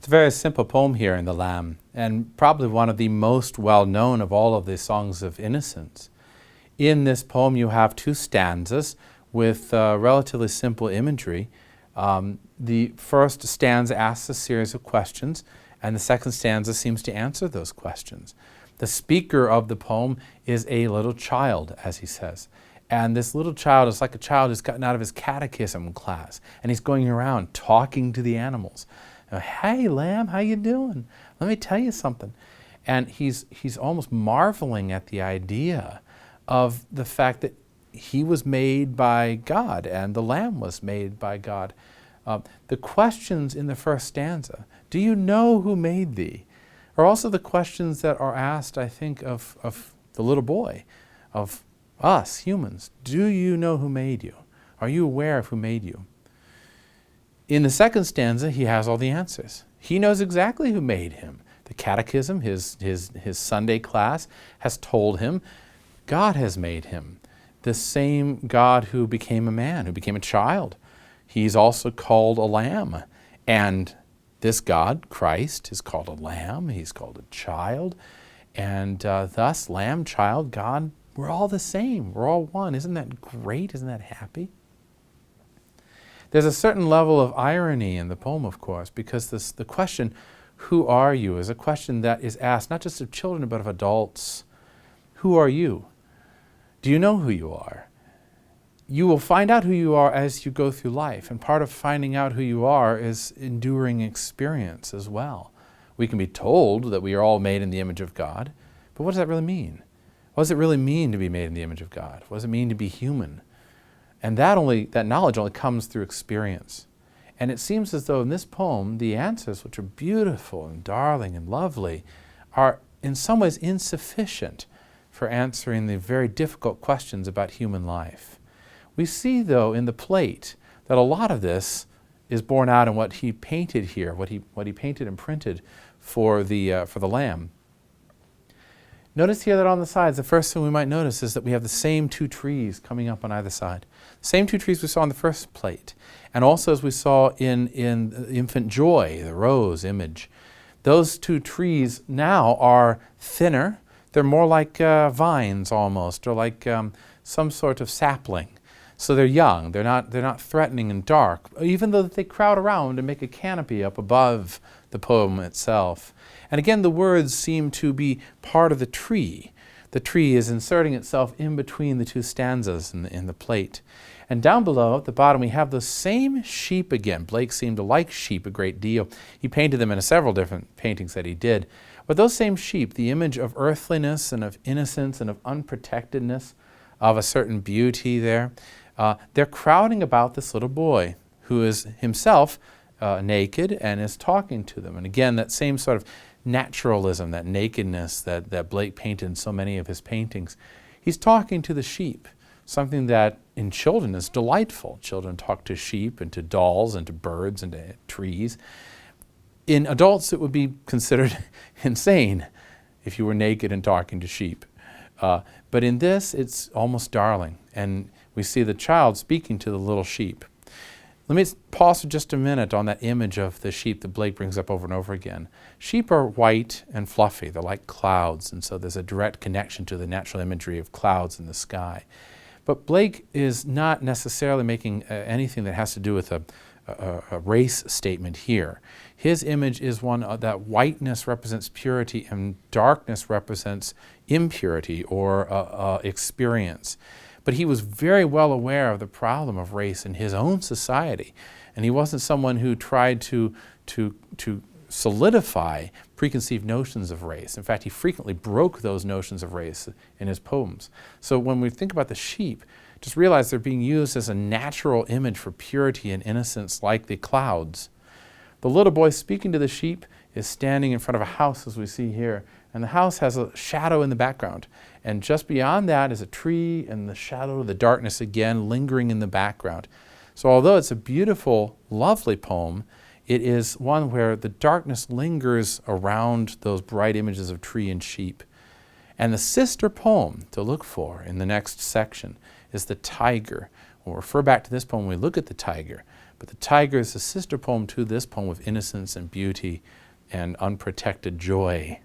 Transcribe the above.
It's a very simple poem here in The Lamb, and probably one of the most well-known of all of the songs of innocence. In this poem you have two stanzas with relatively simple imagery. The first stanza asks a series of questions, and the second stanza seems to answer those questions. The speaker of the poem is a little child, as he says. And this little child is like a child who's gotten out of his catechism class, and he's going around talking to the animals. Hey, lamb, how you doing? Let me tell you something. And he's almost marveling at the idea of the fact that he was made by God and the lamb was made by God. The questions in the first stanza, do you know who made thee? Are also the questions that are asked, I think, of the little boy, of us humans. Do you know who made you? Are you aware of who made you? In the second stanza, he has all the answers. He knows exactly who made him. The catechism, his Sunday class, has told him God has made him. The same God who became a man, who became a child. He's also called a lamb. And this God, Christ, is called a lamb. He's called a child. And thus, lamb, child, God, we're all the same. We're all one. Isn't that great? Isn't that happy? There's a certain level of irony in the poem, of course, because the question, who are you, is a question that is asked not just of children, but of adults. Who are you? Do you know who you are? You will find out who you are as you go through life, and part of finding out who you are is enduring experience as well. We can be told that we are all made in the image of God, but what does that really mean? What does it really mean to be made in the image of God? What does it mean to be human? And that knowledge only comes through experience. And it seems as though in this poem, the answers, which are beautiful and darling and lovely, are in some ways insufficient for answering the very difficult questions about human life. We see, though, in the plate that a lot of this is borne out in what he painted here, what he painted and printed for the lamb. Notice here that on the sides, the first thing we might notice is that we have the same two trees coming up on either side. Same two trees we saw on the first plate. And also as we saw in infant joy, the rose image. Those two trees now are thinner. They're more like vines almost, or like some sort of sapling. So they're young, they're not threatening and dark, even though they crowd around and make a canopy up above the poem itself. And again, the words seem to be part of the tree. The tree is inserting itself in between the two stanzas in the plate. And down below, at the bottom, we have those same sheep again. Blake seemed to like sheep a great deal. He painted them in several different paintings that he did. But those same sheep, the image of earthliness and of innocence and of unprotectedness, of a certain beauty there, they're crowding about this little boy who is himself naked and is talking to them. And again, that same sort of naturalism, that nakedness that Blake painted in so many of his paintings. He's talking to the sheep, something that in children is delightful. Children talk to sheep and to dolls and to birds and to trees. In adults, it would be considered insane if you were naked and talking to sheep. But in this, it's almost darling. And we see the child speaking to the little sheep. Let me pause for just a minute on that image of the sheep that Blake brings up over and over again. Sheep are white and fluffy. They're like clouds, and so there's a direct connection to the natural imagery of clouds in the sky. But Blake is not necessarily making anything that has to do with a race statement here. His image is one that whiteness represents purity and darkness represents impurity or experience. But he was very well aware of the problem of race in his own society. And he wasn't someone who tried to solidify preconceived notions of race. In fact, he frequently broke those notions of race in his poems. So when we think about the sheep, just realize they're being used as a natural image for purity and innocence like the clouds. The little boy speaking to the sheep is standing in front of a house, as we see here. And the house has a shadow in the background. And just beyond that is a tree and the shadow of the darkness again lingering in the background. So although it's a beautiful, lovely poem, it is one where the darkness lingers around those bright images of tree and sheep. And the sister poem to look for in the next section is the tiger. We'll refer back to this poem when we look at the tiger. But the tiger is a sister poem to this poem of innocence and beauty and unprotected joy.